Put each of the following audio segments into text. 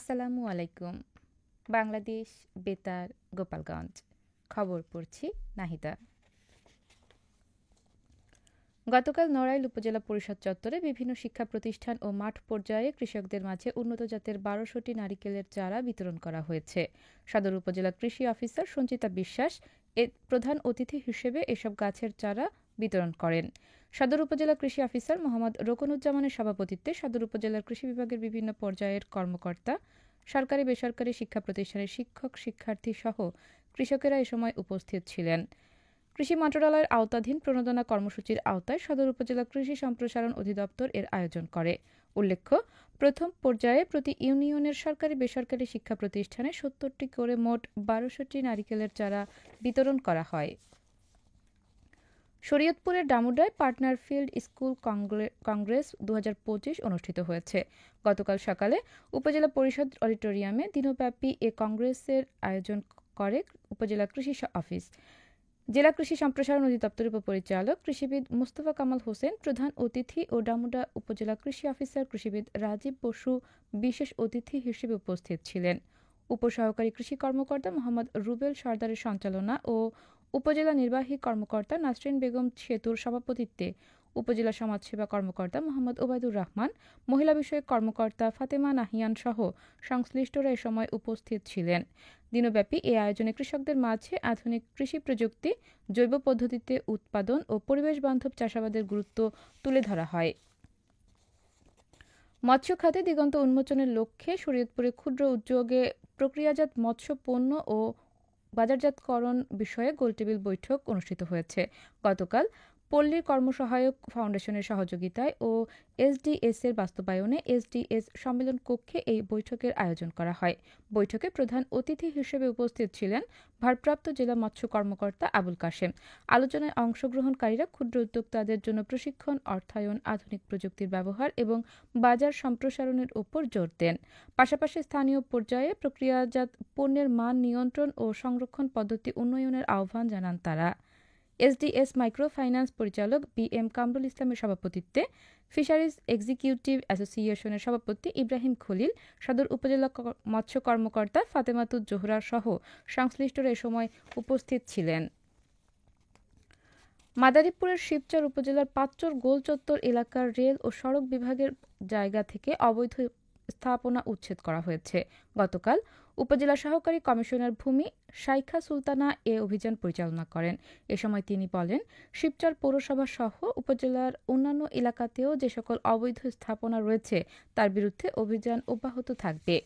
আসসালামু আলাইকুম। বাংলাদেশ বেতার গোপালগঞ্জ। খবর পড়ছি নাহিদা। গতকাল নড়াইল উপজেলা পরিষদ চত্বরে বিভিন্ন শিক্ষা প্রতিষ্ঠান ও মাঠ পর্যায়ে কৃষকদের মাঝে উন্নত জাতের ১২০০টি নারিকেলের চারা বিতরণ করা হয়েছে। সদর উপজেলা কৃষি অফিসার সঞ্চিতা বিশ্বাস এর প্রধান অতিথি হিসেবে এসব গাছের চারা বিতরণ করেন। সদর উপজেলা কৃষি অফিসার মোহাম্মদ রোকনউজ্জামানের সভাপতিত্বে সদর উপজেলার কৃষি বিভাগের বিভিন্ন পর্যায়ের কর্মকর্তা, সরকারি বেসরকারি শিক্ষা প্রতিষ্ঠানের শিক্ষক শিক্ষার্থী সহ কৃষকেরা এ সময় উপস্থিত ছিলেন। কৃষি মন্ত্রণালয়ের আওতাধীন প্রণোদনা কর্মসূচির আওতায় সদর উপজেলা কৃষি সম্প্রসারণ অধিদপ্তর এর আয়োজন করে। উল্লেখ্য, প্রথম পর্যায়ে প্রতি ইউনিয়নের সরকারি বেসরকারি শিক্ষা প্রতিষ্ঠানে ৭০টি করে মোট ১২০০টি নারিকেলের চারা বিতরণ করা হয়। শরীয়তপুরের ডামুডায় পার্টনার ফিল্ড স্কুল কংগ্রেস ২০২৫ অনুষ্ঠিত হয়েছে। গতকাল সকালে উপজেলা পরিষদ অডিটোরিয়ামে দিনব্যাপী এ কংগ্রেসের আয়োজন করে উপজেলা কৃষি অফিস। জেলা কৃষি সম্প্রসারণ অধিদপ্তরের উপপরিচালক কৃষিবিদ মোস্তফা কামাল হোসেন প্রধান অতিথি ও ডামুডা উপজেলা কৃষি অফিসার কৃষিবিদ রাজীব বসু বিশেষ অতিথি হিসেবে উপস্থিত ছিলেন। উপসহকারী কৃষি কর্মকর্তা মোহাম্মদ রুবেল সরদারের সঞ্চালনা ও উপজেলা নির্বাহী কর্মকর্তা নাসরিন বেগম সেতুর সভাপতিত্বে উপজেলা সমাজসেবা কর্মকর্তা মোহাম্মদ ওবায়দুর রহমান, মহিলা বিষয়ক কর্মকর্তা ফাতেমা নাহিয়ান সহ সংশ্লিষ্টরা এ সময় উপস্থিত ছিলেন। দিনব্যাপী এ আয়োজনে কৃষকদের মাঝে আধুনিক কৃষি প্রযুক্তি, জৈব পদ্ধতিতে উৎপাদন ও পরিবেশ বান্ধব চাষাবাদের গুরুত্ব তুলে ধরা হয়। মৎস্য খাতে দিগন্ত উন্মোচনের লক্ষ্যে শরীয়তপুরে ক্ষুদ্র উদ্যোগে প্রক্রিয়াজাত মৎস্য পণ্য ও বাজারজাতকরণ বিষয়ে গোলটেবিল বৈঠক অনুষ্ঠিত হয়েছে। গতকাল পল্লীর কর্মসহায়ক ফাউন্ডেশনের সহযোগিতায় ও এসডিএস এর বাস্তবায়নে এসডিএস সম্মেলন কক্ষে এই বৈঠকের আয়োজন করা হয়। বৈঠকে প্রধান অতিথি হিসেবে উপস্থিত ছিলেন ভারপ্রাপ্ত জেলা মৎস্য কর্মকর্তা আবুল কাশেম। আলোচনায় অংশগ্রহণকারীরা ক্ষুদ্র উদ্যোক্তাদের জন্য প্রশিক্ষণ, অর্থায়ন, আধুনিক প্রযুক্তির ব্যবহার এবং বাজার সম্প্রসারণের উপর জোর দেন। পাশাপাশি স্থানীয় পর্যায়ে প্রক্রিয়াজাত পণ্যের মান নিয়ন্ত্রণ ও সংরক্ষণ পদ্ধতি উন্নয়নের আহ্বান জানান তারা। এসডিএস মাইক্রো ফাইন্যান্স পরিচালক বি.এম. কামরুল ইসলামের সভাপতিত্বে ফিশারিজ এক্সিকিউটিভ অ্যাসোসিয়েশনের সভাপতি ইব্রাহিম খলিল, সদর উপজেলা মৎস্য কর্মকর্তা ফাতেমাতুজ জোহরা সহ সংশ্লিষ্টরা এ সময় উপস্থিত ছিলেন। মাদারীপুরের শিবচর উপজেলার পাঁচচর গোলচত্বর এলাকার রেল ও সড়ক বিভাগের জায়গা থেকে অবৈধ স্থাপনা উচ্ছেদ করা হয়েছে। গতকাল উপজেলা সহকারী কমিশনার ভূমি শাইখা সুলতানা এ অভিযান পরিচালনা করেন। এ সময় তিনি বলেন, শিবচর পৌরসভা সহ উপজেলার অন্যান্য এলাকাতেও যে সকল অবৈধ স্থাপনা রয়েছে তার বিরুদ্ধে অভিযান অব্যাহত থাকবে।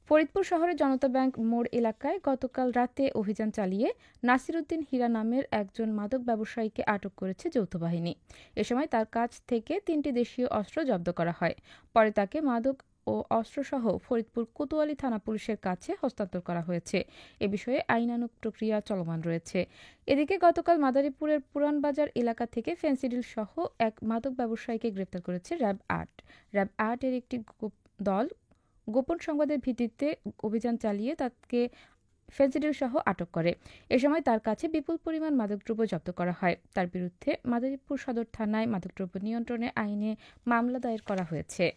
ফরিদপুর শহরের জনতা ব্যাংক মোড় এলাকায় গতকাল রাতে অভিযান চালিয়ে নাসির উদ্দিন হীরা নামের একজন মাদক ব্যবসায়ীকে আটক করেছে যৌথ বাহিনী। এ সময় তার কাছ থেকে ৩টি দেশীয় অস্ত্র জব্দ করা হয়। পরে তাকে মাদক ও অস্ত্রসহ ফরিদপুর কোতোয়ালি থানা পুলিশের কাছে হস্তান্তর করা হয়েছে। এ বিষয়ে আইনানুগ প্রক্রিয়া চলমান রয়েছে। এদিকে গতকাল মাদারীপুরের পুরানবাজার এলাকা থেকে ফেন্সিডিল সহ এক মাদক ব্যবসায়ীকে গ্রেপ্তার করেছে র্যাব-৮। র্যাব-৮ এর একটি দল গোপন সংবাদের ভিত্তিতে অভিযান চালিয়ে তাকে ফেন্সিডিল সহ আটক করে। এ সময় তার কাছে বিপুল পরিমাণ মাদকদ্রব্য জব্দ করা হয়। তার বিরুদ্ধে মাদারীপুর সদর থানায় মাদকদ্রব্য নিয়ন্ত্রণে আইনে মামলা দায়ের করা হয়েছে।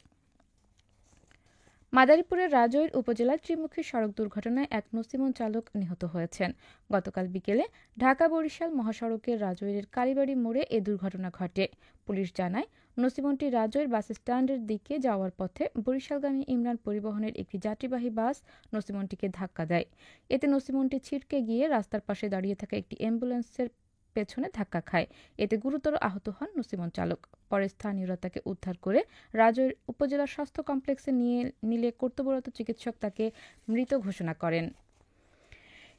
মাদারীপুরের রাজৈর উপজেলার ত্রিমুখী সড়ক দুর্ঘটনায় এক নসিমন চালক নিহত হয়েছেন। গতকাল বিকেলে ঢাকা-বরিশাল মহাসড়কের রাজৈরের কালীবাড়ি মোড়ে এ দুর্ঘটনা ঘটে। পুলিশ জানায়, নসিমনটি রাজৈর বাস স্ট্যান্ডের দিকে যাওয়ার পথে বরিশালগামী ইমরান পরিবহনের একটি যাত্রীবাহী বাস নসিমনটিকে ধাক্কা দেয়। এতে নসিমনটি ছিটকে গিয়ে রাস্তার পাশে দাঁড়িয়ে থাকা একটি অ্যাম্বুলেন্সের পেছনে ধাক্কা খায়। এতে গুরুতর আহত হন নসিমন চালক। পরে স্থানীয়রা তাকে উদ্ধার করে রাজৈর উপজেলা স্বাস্থ্য কমপ্লেক্সে নিলে কর্তব্যরত চিকিৎসক তাকে মৃত ঘোষণা করেন।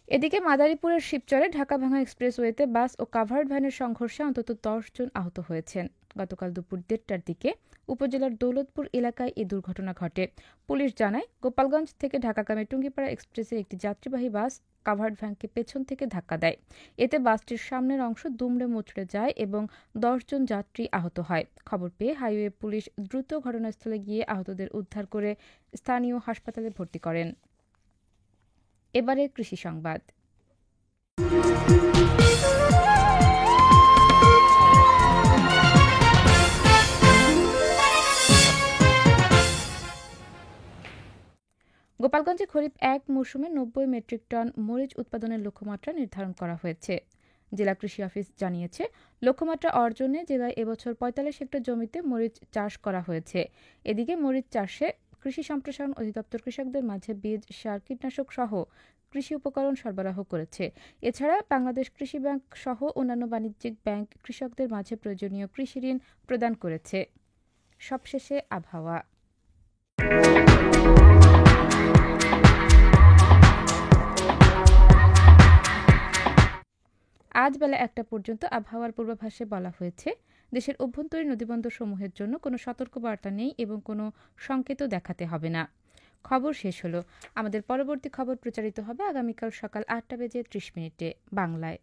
এদিকে মাদারীপুরের শিবচরে ঢাকা-ভাঙ্গা এক্সপ্রেসওয়েতে বাস ও কাভার্ড ভ্যানের সংঘর্ষে অন্তত ১০ জন আহত হয়েছেন। গতকাল দুপুর ১:৩০টার দিকে উপজেলার দৌলতপুর এলাকায় এ দুর্ঘটনা ঘটে। পুলিশ জানায়, গোপালগঞ্জ থেকে ঢাকাগামী টুঙ্গিপাড়া এক্সপ্রেসের একটি যাত্রীবাহী বাস কাভার্ড ভ্যানকে পেছন থেকে ধাক্কা দেয়। এতে বাসটির সামনের অংশ দুমড়ে মুচড়ে যায় এবং ১০ জন যাত্রী আহত হয়। খবর পেয়ে হাইওয়ে পুলিশ দ্রুত ঘটনাস্থলে গিয়ে আহতদের উদ্ধার করে স্থানীয় হাসপাতালে ভর্তি করেন। এবারে কৃষি সংবাদ। গোপালগঞ্জে খরিফ ১ মৌসুমে ৯০ মেট্রিক টন মরিচ উৎপাদনের লক্ষ্যমাত্রা নির্ধারণ করা হয়েছে। জেলা কৃষি অফিস জানিয়েছে, লক্ষ্যমাত্রা অর্জনে জেলায় এবছর ৪৫ হেক্টর জমিতে মরিচ চাষ করা হয়েছে। এদিকে মরিচ চাষে কৃষি সম্প্রসারণ অধিদপ্তর কৃষকদের মাঝে বীজ, সার, কীটনাশক সহ কৃষি উপকরণ সরবরাহ করেছে। এছাড়া বাংলাদেশ কৃষি ব্যাংক সহ অন্যান্য বাণিজ্যিক ব্যাংক কৃষকদের মাঝে প্রয়োজনীয় কৃষি ঋণ প্রদান করেছে। সবশেষে আবহাওয়া। আজ বেলা ১টা পর্যন্ত আবহাওয়ার পূর্বাভাসে বলা হয়েছে, দেশের অভ্যন্তরীণ নদীবন্দরসমূহের জন্য কোনো সতর্কবার্তা নেই এবং কোনো সংকেতও দেখাতে হবে না। খবর শেষ হলো। আমাদের পরবর্তী খবর প্রচারিত হবে আগামীকাল সকাল ৮টা বেজে ৩০ মিনিটে বাংলায়।